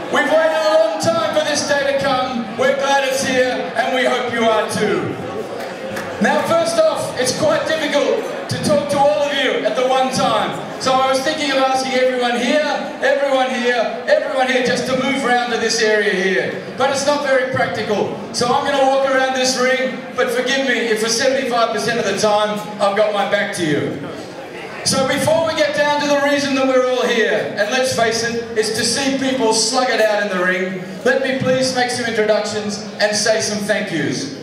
We've waited a long time for this day to come. We're glad it's here, and we hope you are too. Now, first off, it's quite difficult to talk to all of you at the one time. So I was thinking of asking everyone here, everyone here, everyone here just to move around to this area here. But it's not very practical. So I'm going to walk around this ring, but forgive me if for 75% of the time I've got my back to you. So before we get down to the reason that we're all here, and let's face it, it's to see people slug it out in the ring, let me please make some introductions and say some thank yous.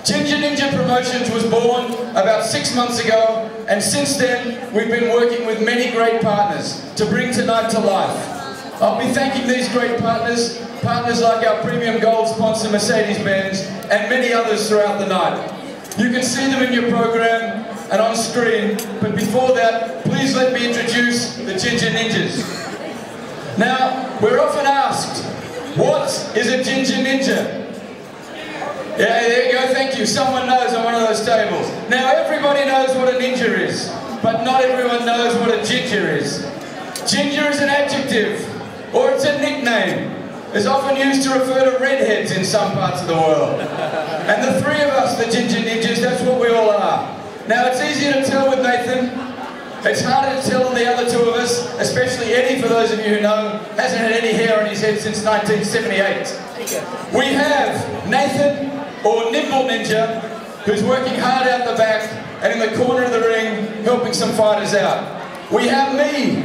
Ginja Promotions was born about 6 months ago, and since then we've been working with many great partners to bring tonight to life. I'll be thanking these great partners like our premium gold sponsor Mercedes-Benz and many others throughout the night. You can see them in your program and on screen, but before that, please let me introduce the Ginja Ninjas. Now, we're often asked, what is a Ginja Ninja? Yeah, there you go, thank you. Someone knows on one of those tables. Now, everybody knows what a ninja is, but not everyone knows what a ginger is. Ginger is an adjective, or it's a nickname. It's often used to refer to redheads in some parts of the world. And the three of us, the Ginja Ninjas, that's what we all are. Now, it's easier to tell with Nathan. It's harder to tell on the other two of us, especially Eddie, for those of you who know, hasn't had any hair on his head since 1978. We have Nathan, or Nimble Ninja, who's working hard out the back and in the corner of the ring, helping some fighters out. We have me,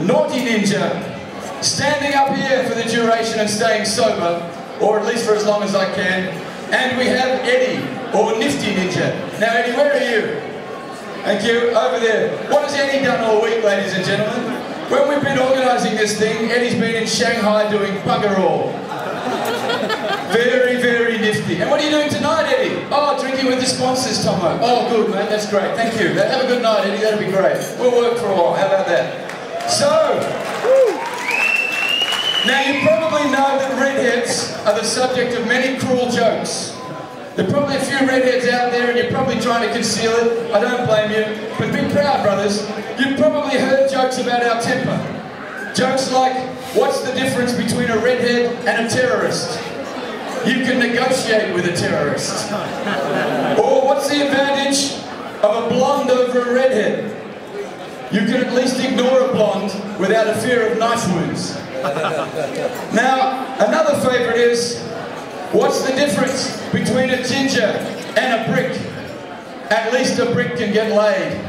Naughty Ninja, standing up here for the duration and staying sober, or at least for as long as I can. And we have Eddie, or Nifty Ninja. Now Eddie, where are you? Thank you, over there. What has Eddie done all week, ladies and gentlemen? When we've been organising this thing, Eddie's been in Shanghai doing bugger all. Very, very nifty. And what are you doing tonight, Eddie? Oh, drinking with the sponsors, Tomo. Oh, good, mate, that's great. Thank you. Have a good night, Eddie. That'll be great. We'll work for a while. How about that? So, now you probably know that redheads are the subject of many cruel jokes. There are probably a few redheads out there and you're probably trying to conceal it. I don't blame you. But be proud, brothers. You've probably heard jokes about our temper. Jokes like, what's the difference between a redhead and a terrorist? You can negotiate with a terrorist. Or what's the advantage of a blonde over a redhead? You can at least ignore a blonde without a fear of knife wounds. Now, another favourite is, what's the difference between a ginger and a brick? At least a brick can get laid.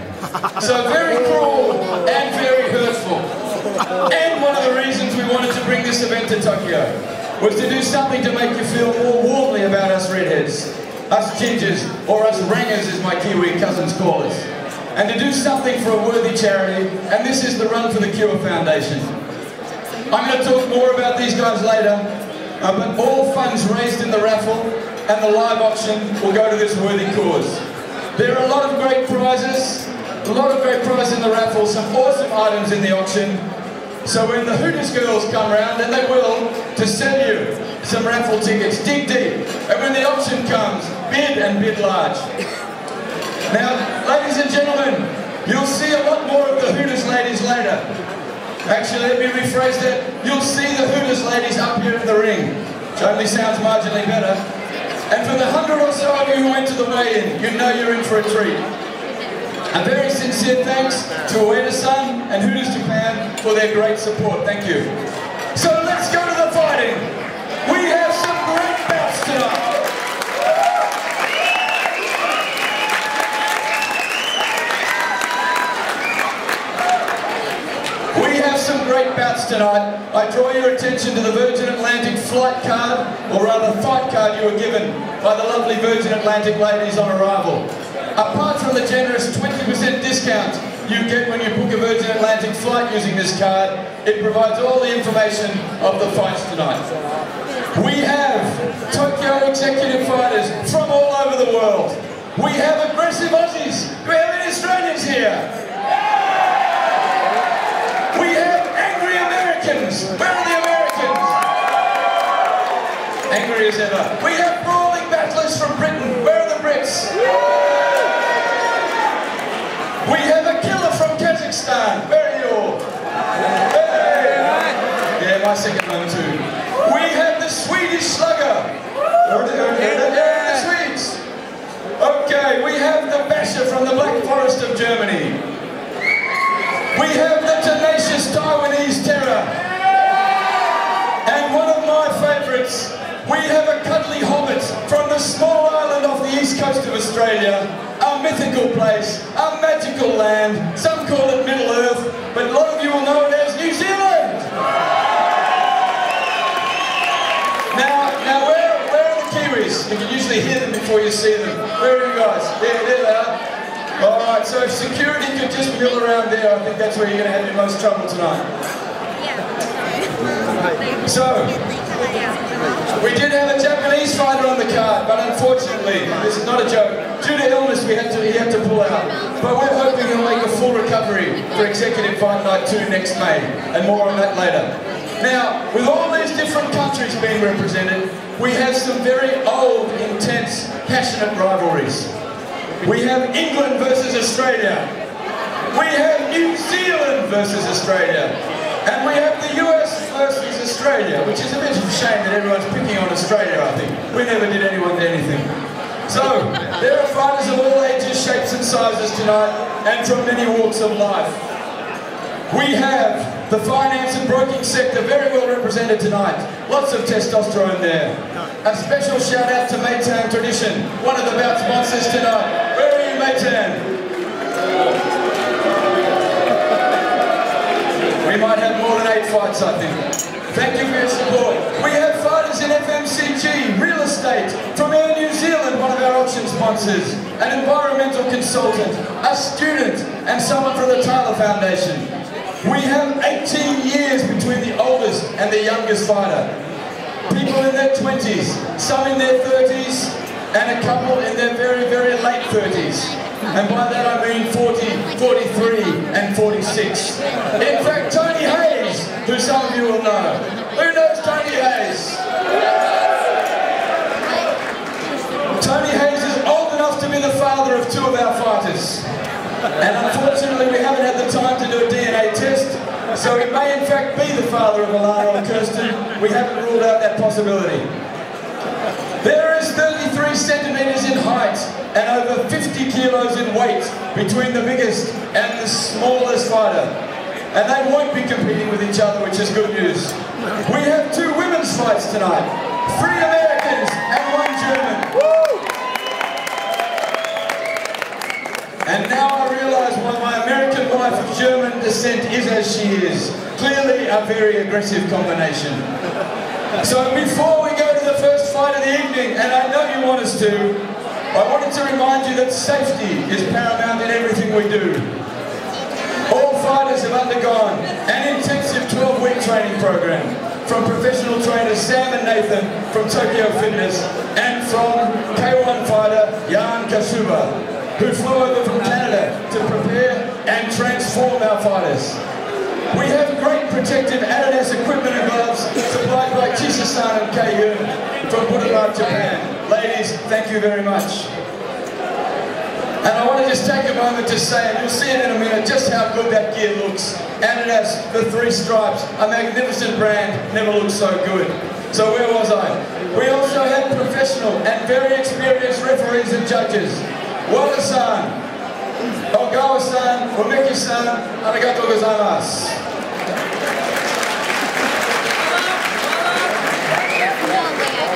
So very cruel and very hurtful. And one of the reasons we wanted to bring this event to Tokyo was to do something to make you feel more warmly about us redheads, us gingers, or us rangers as my Kiwi cousins call us, and to do something for a worthy charity, and this is the Run for the Cure Foundation. I'm going to talk more about these guys later, but all funds raised in the raffle and the live auction will go to this worthy cause. There are a lot of great prizes, in the raffle, some awesome items in the auction. So when the Hooters girls come round, and they will, to sell you some raffle tickets, dig deep. And when the auction comes, bid and bid large. Now, ladies and gentlemen, you'll see a lot more of the Hooters ladies later. Actually, let me rephrase that. You'll see the Hooters ladies up here in the ring, which only sounds marginally better. And for the 100 or so of you who went to the weigh-in, you know you're in for a treat. A very sincere thanks to Ueda-san and Hooters Japan for their great support. Thank you. So let's go to the fighting. We have some great bouts tonight. We have some great bouts tonight. I draw your attention to the Virgin Atlantic flight card, or rather fight card you were given by the lovely Virgin Atlantic ladies on arrival. Apart from the generous 20% discount you get when you book a Virgin Atlantic flight using this card, it provides all the information of the fights tonight. We have Tokyo executive fighters from all over the world. We have aggressive Aussies. Do we have any Australians here? We have angry Americans. Where are the Americans? Angry as ever. We have brawling battlers from Britain. Where are the Brits? We have a killer from Kazakhstan. Where are you all? Hey! Yeah, my second home too. from the Black Forest of Germany. We have the tenacious Taiwanese Terror. And one of my favourites, we have a cuddly hobbit from the small island off the east coast of Australia, a mythical place, a magical land. Some call it Middle Earth, but a lot of you will know it as New Zealand. Now where are the Kiwis? You can usually hear them before you see them. Where are you guys? There they are. Alright, so if security could just mill around there, I think that's where you're going to have your most trouble tonight. So, we did have a Japanese fighter on the card, but unfortunately, this is not a joke, due to illness he had to pull out. But we're hoping he'll make a full recovery for Executive Fight Night 2 next May, and more on that later. Now, with all these different countries being represented, we have some very old, intense, passionate rivalries. We have England versus Australia. We have New Zealand versus Australia. And we have the US versus Australia, which is a bit of a shame that everyone's picking on Australia, I think. We never did anyone anything. So, there are fighters of all ages, shapes and sizes tonight, and from many walks of life. We have the finance and broking sector very well represented tonight. Lots of testosterone there. A special shout out to Maytan Tradition, one of the bout sponsors tonight. Where are you, Maytan? We might have more than 8 fights, I think. Thank you for your support. We have fighters in FMCG, real estate, from Air New Zealand, one of our auction sponsors, an environmental consultant, a student, and someone from the Tyler Foundation. We have 18 years between the oldest and the youngest fighter. People in their 20s, some in their 30s, and a couple in their very, very late 30s. And by that I mean 40, 43, and 46. In fact, Tony Hayes, who some of you will know. Who knows Tony Hayes? Tony Hayes is old enough to be the father of 2 of our fighters. And unfortunately we haven't had the time to do a DNA test, so he may in fact be the father of Alana or Kirsten. We haven't ruled out that possibility. There is 33 centimetres in height and over 50 kilos in weight between the biggest and the smallest fighter. And they won't be competing with each other, which is good news. We have 2 women's fights tonight. 3 Americans and 1 German. Woo! And now I realise why my American wife of German descent is as she is. Clearly a very aggressive combination. So before we go to the first fight of the evening, and I know you want us to, I wanted to remind you that safety is paramount in everything we do. All fighters have undergone an intensive 12-week training program from professional trainers Sam and Nathan from Tokyo Fitness and from K1 fighter Jan Kasuba, who flew over from Canada to prepare and transform our fighters. We have great protective Adidas equipment and gloves supplied by Chisa-san and Kei-Yun from Budapest, Japan. Ladies, thank you very much. And I want to just take a moment to say, and you'll see it in a minute, just how good that gear looks. Adidas, the 3 stripes, a magnificent brand, never looked so good. So where was I? We also had professional and very experienced referees and judges. Wada-san, Ogawa-san, Omeki-san, arigatou gozaimasu.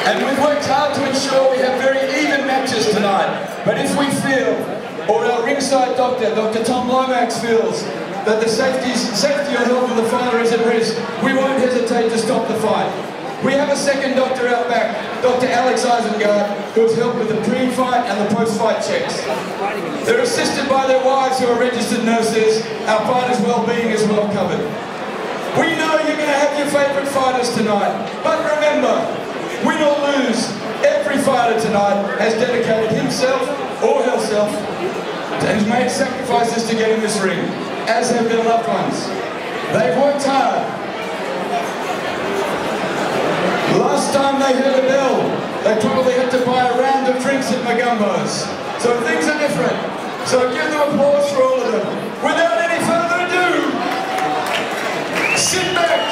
And we've worked hard to ensure we have very even matches tonight. But if we feel, or our ringside doctor, Dr. Tom Lomax feels, that the safety or health of the fighter is at risk, we won't hesitate to stop the fight. We have a second doctor out back, Dr. Alex Isengard, who has helped with the pre-fight and the post-fight checks. They're assisted by their wives who are registered nurses. Our fighters' well-being is well covered. We know you're going to have your favourite fighters tonight, but remember, win or lose, every fighter tonight has dedicated himself or herself and has made sacrifices to get in this ring, as have their loved ones. They've worked hard. Last time they heard a bell, they probably had to buy a round of drinks at Magumbo's. So things are different. So give them applause for all of them. Without any further ado, sit back,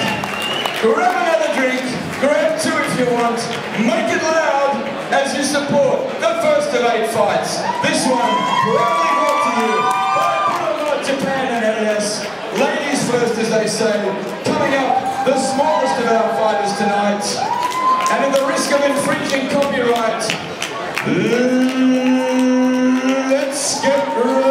grab another drink, grab 2 if you want, make it loud as you support the first of 8 fights. This one proudly brought you. But Japan and LS, ladies first as they say, coming up, the smallest of our fighters tonight, and at the risk of infringing copyright, let's get ready.